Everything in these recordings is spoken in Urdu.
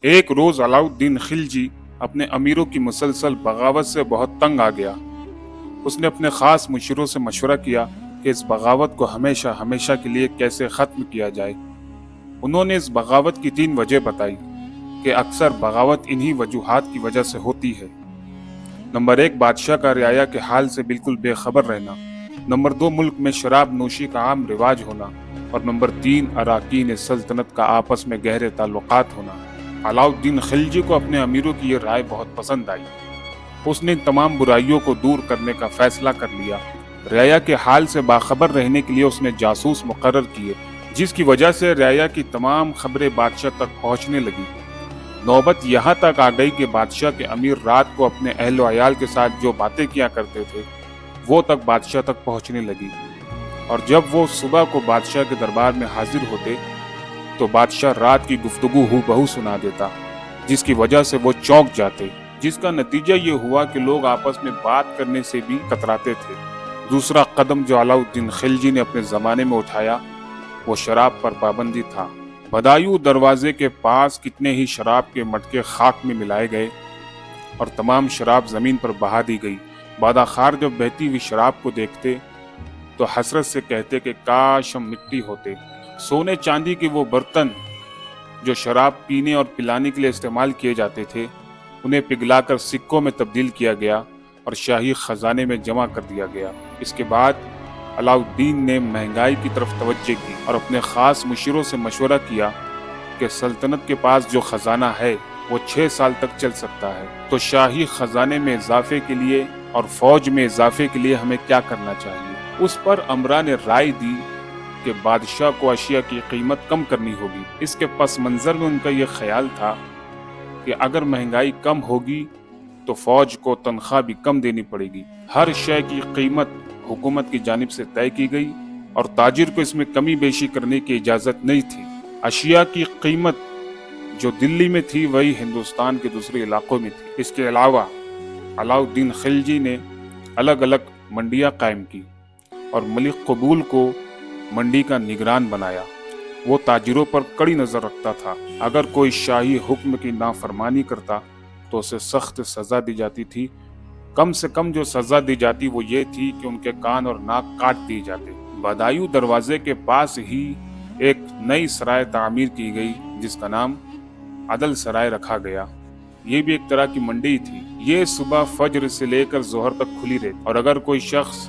ایک روز علاؤالدین خلجی اپنے امیروں کی مسلسل بغاوت سے بہت تنگ آ گیا۔ اس نے اپنے خاص مشیروں سے مشورہ کیا کہ اس بغاوت کو ہمیشہ ہمیشہ کے لیے کیسے ختم کیا جائے۔ انہوں نے اس بغاوت کی 3 وجہ بتائی کہ اکثر بغاوت انہی وجوہات کی وجہ سے ہوتی ہے۔ نمبر 1، بادشاہ کا رعایا کے حال سے بالکل بے خبر رہنا۔ نمبر 2، ملک میں شراب نوشی کا عام رواج ہونا۔ اور نمبر 3، اراکین سلطنت کا آپس میں گہرے تعلقات ہونا۔ علاؤالدین خلجی کو اپنے امیروں کی یہ رائے بہت پسند آئی۔ اس نے تمام برائیوں کو دور کرنے کا فیصلہ کر لیا۔ رعایا کے حال سے باخبر رہنے کے لیے اس نے جاسوس مقرر کیے، جس کی وجہ سے رعایا کی تمام خبریں بادشاہ تک پہنچنے لگی۔ نوبت یہاں تک آ گئی کہ بادشاہ کے امیر رات کو اپنے اہل و عیال کے ساتھ جو باتیں کیا کرتے تھے وہ تک بادشاہ تک پہنچنے لگی، اور جب وہ صبح کو بادشاہ کے دربار میں حاضر ہوتے تو بادشاہ رات کی گفتگو ہو بہو سنا دیتا، جس کی وجہ سے وہ چونک جاتے، جس کا نتیجہ یہ ہوا کہ لوگ آپس میں بات کرنے سے بھی کتراتے تھے۔ دوسرا قدم جو علاؤالدین خلجی نے اپنے زمانے میں اٹھایا وہ شراب پر پابندی تھا۔ بدایو دروازے کے پاس کتنے ہی شراب کے مٹکے خاک میں ملائے گئے اور تمام شراب زمین پر بہا دی گئی۔ باداخار جب بہتی ہوئی شراب کو دیکھتے تو حسرت سے کہتے کہ کاش ہم مٹی ہوتے۔ سونے چاندی کے وہ برتن جو شراب پینے اور پلانے کے لیے استعمال کیے جاتے تھے انہیں پگھلا کر سکوں میں تبدیل کیا گیا اور شاہی خزانے میں جمع کر دیا گیا۔ اس کے بعد علاؤالدین نے مہنگائی کی طرف توجہ کی اور اپنے خاص مشیروں سے مشورہ کیا کہ سلطنت کے پاس جو خزانہ ہے وہ 6 سال تک چل سکتا ہے، تو شاہی خزانے میں اضافے کے لیے اور فوج میں اضافے کے لیے ہمیں کیا کرنا چاہیے۔ اس پر امرا نے رائے دی کہ بادشاہ کو اشیاء کی قیمت کم کرنی ہوگی۔ اس کے پس منظر میں ان کا یہ خیال تھا کہ اگر مہنگائی کم ہوگی تو فوج کو تنخواہ بھی کم دینی پڑے گی۔ ہر شے کی قیمت حکومت کی جانب سے طے کی گئی اور تاجر کو اس میں کمی بیشی کرنے کی اجازت نہیں تھی۔ اشیاء کی قیمت جو دلی میں تھی وہی ہندوستان کے دوسرے علاقوں میں تھی۔ اس کے علاوہ علاؤالدین خلجی نے الگ الگ منڈیاں قائم کی اور ملک قبول کو منڈی کا نگران بنایا۔ وہ تاجروں پر کڑی نظر رکھتا تھا۔ اگر کوئی شاہی حکم کی نافرمانی کرتا تو اسے سخت سزا دی جاتی تھی۔ کم سے کم جو سزا دی جاتی وہ یہ تھی کہ ان کے کان اور ناک کاٹ دیے جاتے۔ بدایو دروازے کے پاس ہی ایک نئی سرائے تعمیر کی گئی جس کا نام عدل سرائے رکھا گیا۔ یہ بھی ایک طرح کی منڈی تھی۔ یہ صبح فجر سے لے کر ظہر تک کھلی رہتی اور اگر کوئی شخص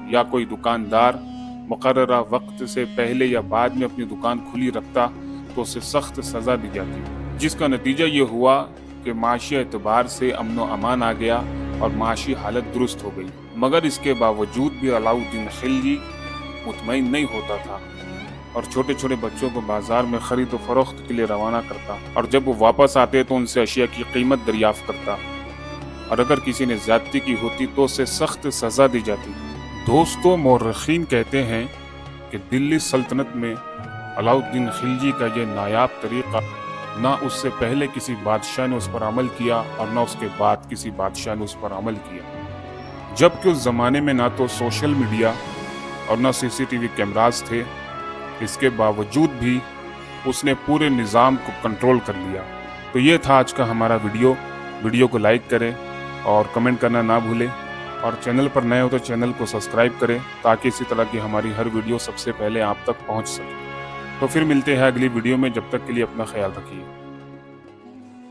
یا کوئی دکاندار مقررہ وقت سے پہلے یا بعد میں اپنی دکان کھلی رکھتا تو اسے سخت سزا دی جاتی، جس کا نتیجہ یہ ہوا کہ معاشی اعتبار سے امن و امان آ گیا اور معاشی حالت درست ہو گئی۔ مگر اس کے باوجود بھی علاؤالدین خلجی مطمئن نہیں ہوتا تھا اور چھوٹے چھوٹے بچوں کو بازار میں خرید و فروخت کے لیے روانہ کرتا، اور جب وہ واپس آتے تو ان سے اشیاء کی قیمت دریافت کرتا، اور اگر کسی نے زیادتی کی ہوتی تو اسے سخت سزا دی جاتی۔ دوستو، مورخین کہتے ہیں کہ دلی سلطنت میں علاؤالدین خلجی کا یہ نایاب طریقہ نہ اس سے پہلے کسی بادشاہ نے اس پر عمل کیا اور نہ اس کے بعد کسی بادشاہ نے اس پر عمل کیا، جبکہ اس زمانے میں نہ تو سوشل میڈیا اور نہ CCTV کیمراز تھے۔ اس کے باوجود بھی اس نے پورے نظام کو کنٹرول کر لیا۔ تو یہ تھا آج کا ہمارا ویڈیو کو لائک کریں اور کمنٹ کرنا نہ بھولیں، اور چینل پر نئے ہو تو چینل کو سبسکرائب کریں تاکہ اسی طرح کی ہماری ہر ویڈیو سب سے پہلے آپ تک پہنچ سکے۔ تو پھر ملتے ہیں اگلی ویڈیو میں، جب تک کے لیے اپنا خیال رکھیے۔